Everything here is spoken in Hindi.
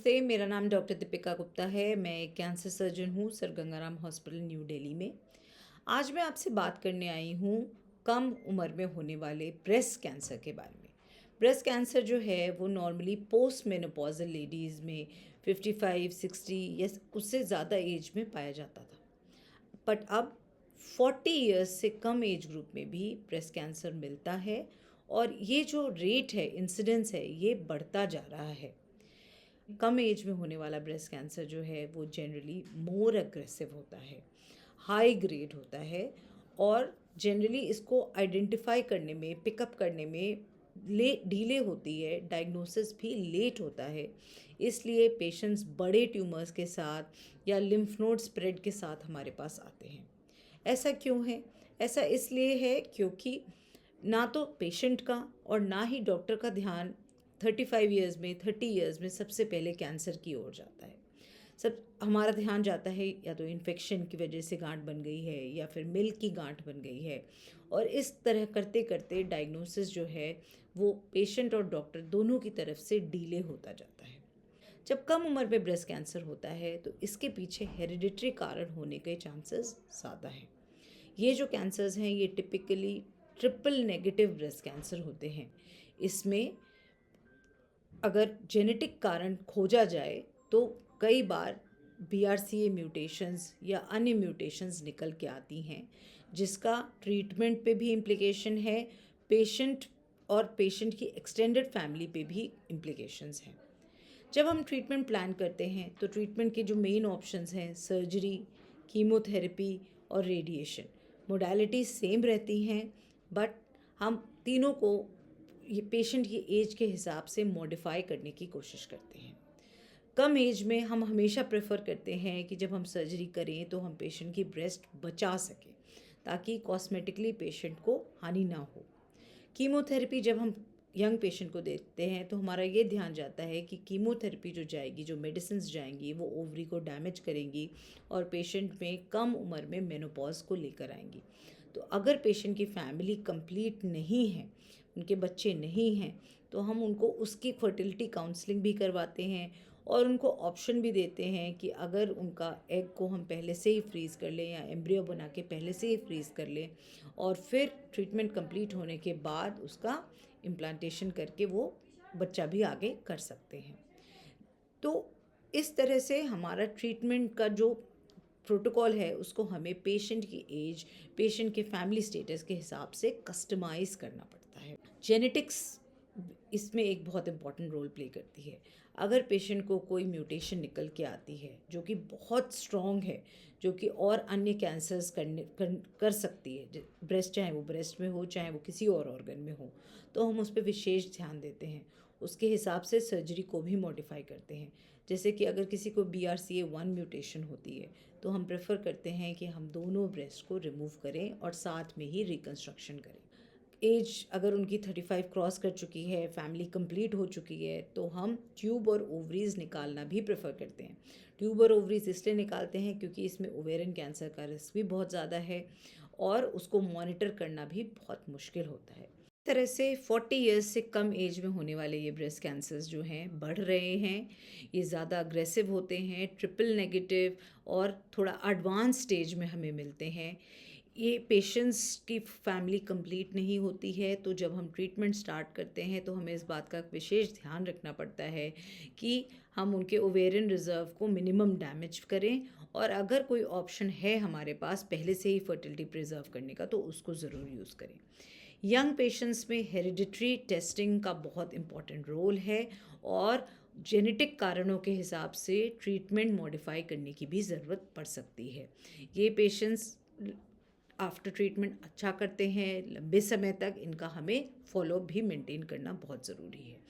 नमस्ते, मेरा नाम डॉक्टर दीपिका गुप्ता है। मैं एक कैंसर सर्जन हूँ sir Gangaram hospital new Delhi में। आज मैं आपसे बात करने आई हूँ कम उम्र में होने वाले ब्रेस्ट कैंसर के बारे में। ब्रेस्ट कैंसर जो है वो नॉर्मली पोस्ट मेनोपॉजल लेडीज़ में 55, 60 या उससे ज़्यादा एज में पाया जाता था। बट अब 40 इयर्स से कम एज ग्रुप में भी ब्रेस्ट कैंसर मिलता है और ये जो रेट है, इंसिडेंस है, ये बढ़ता जा रहा है। कम एज में होने वाला ब्रेस्ट कैंसर जो है वो जनरली मोर अग्रेसिव होता है, हाई ग्रेड होता है और जनरली इसको आइडेंटिफाई करने में, पिकअप करने में डिले होती है, डायग्नोसिस भी लेट होता है। इसलिए पेशेंट्स बड़े ट्यूमर्स के साथ या लिम्फ नोड स्प्रेड के साथ हमारे पास आते हैं। ऐसा क्यों है? ऐसा इसलिए है क्योंकि ना तो पेशेंट का और ना ही डॉक्टर का ध्यान 35 इयर्स में, 30 इयर्स में सबसे पहले कैंसर की ओर जाता है। सब हमारा ध्यान जाता है या तो इन्फेक्शन की वजह से गांठ बन गई है या फिर मिल्क की गांठ बन गई है, और इस तरह करते करते डायग्नोसिस जो है वो पेशेंट और डॉक्टर दोनों की तरफ से डिले होता जाता है। जब कम उम्र में ब्रेस्ट कैंसर होता है तो इसके पीछे हेरिडिटरी कारण होने के चांसेस ज़्यादा हैं। ये जो कैंसर्स हैं ये typically triple negative breast cancer होते हैं। इसमें अगर जेनेटिक कारण खोजा जाए तो कई बार BRCA म्यूटेशंस या अन्य म्यूटेशंस निकल के आती हैं, जिसका ट्रीटमेंट पे भी इम्प्लिकेशन है, पेशेंट और पेशेंट की एक्सटेंडेड फैमिली पे भी इम्प्लिकेशंस हैं। जब हम ट्रीटमेंट प्लान करते हैं तो ट्रीटमेंट के जो मेन ऑप्शंस हैं सर्जरी, कीमोथेरेपी और रेडिएशन, मोडालिटी सेम रहती हैं, बट हम तीनों को ये पेशेंट की एज के हिसाब से मॉडिफाई करने की कोशिश करते हैं। कम एज में हम हमेशा प्रेफर करते हैं कि जब हम सर्जरी करें तो हम पेशेंट की ब्रेस्ट बचा सकें ताकि कॉस्मेटिकली पेशेंट को हानि ना हो। कीमोथेरेपी जब हम यंग पेशेंट को देते हैं तो हमारा ये ध्यान जाता है कि कीमोथेरेपी जो जाएगी, जो मेडिसिन्स जाएंगी, वो ओवरी को डैमेज करेंगी और पेशेंट में कम उम्र में मेनोपॉज को लेकर आएंगी। तो अगर पेशेंट की फैमिली कंप्लीट नहीं है, उनके बच्चे नहीं हैं, तो हम उनको उसकी फर्टिलिटी काउंसलिंग भी करवाते हैं और उनको ऑप्शन भी देते हैं कि अगर उनका एग को हम पहले से ही फ्रीज़ कर लें या एम्ब्रियो बना के पहले से ही फ्रीज़ कर लें और फिर ट्रीटमेंट कंप्लीट होने के बाद उसका इम्प्लांटेशन करके वो बच्चा भी आगे कर सकते हैं। तो इस तरह से हमारा ट्रीटमेंट का जो प्रोटोकॉल है उसको हमें पेशेंट की एज, पेशेंट के फैमिली स्टेटस के हिसाब से कस्टमाइज़ करना पड़ता है। जेनेटिक्स इसमें एक बहुत इम्पॉर्टेंट रोल प्ले करती है। अगर पेशेंट को कोई म्यूटेशन निकल के आती है जो कि बहुत स्ट्रॉन्ग है, जो कि और अन्य कैंसर्स कर सकती है, ब्रेस्ट चाहे वो ब्रेस्ट में हो चाहे वो किसी और ऑर्गन में हो, तो हम उस पर विशेष ध्यान देते हैं। उसके हिसाब से सर्जरी को भी मॉडिफाई करते हैं। जैसे कि अगर किसी को BRCA1 म्यूटेशन होती है तो हम प्रेफर करते हैं कि हम दोनों ब्रेस्ट को रिमूव करें और साथ में ही रिकन्स्ट्रक्शन करें। एज अगर उनकी 35 क्रॉस कर चुकी है, फैमिली कंप्लीट हो चुकी है, तो हम ट्यूब और ओवरीज निकालना भी प्रेफर करते हैं। ट्यूब और ओवरीज इसलिए निकालते हैं क्योंकि इसमें ओवेरियन कैंसर का रिस्क भी बहुत ज़्यादा है और उसको मॉनिटर करना भी बहुत मुश्किल होता है। इस तरह से 40 इयर्स से कम एज में होने वाले ये ब्रेस्ट कैंसर्स जो हैं बढ़ रहे हैं। ये ज़्यादा अग्रेसिव होते हैं, ट्रिपल नेगेटिव और थोड़ा एडवांस स्टेज में हमें मिलते हैं। ये पेशेंट्स की फैमिली कंप्लीट नहीं होती है, तो जब हम ट्रीटमेंट स्टार्ट करते हैं तो हमें इस बात का विशेष ध्यान रखना पड़ता है कि हम उनके ओवेरियन रिजर्व को मिनिमम डैमेज करें और अगर कोई ऑप्शन है हमारे पास पहले से ही फर्टिलिटी प्रिजर्व करने का तो उसको ज़रूर यूज़ करें। यंग पेशेंट्स में हेरिडिटरी टेस्टिंग का बहुत इम्पॉर्टेंट रोल है और जेनेटिक कारणों के हिसाब से ट्रीटमेंट मॉडिफाई करने की भी ज़रूरत पड़ सकती है। ये पेशेंट्स आफ्टर ट्रीटमेंट अच्छा करते हैं, लंबे समय तक इनका हमें फॉलोअप भी मेंटेन करना बहुत ज़रूरी है।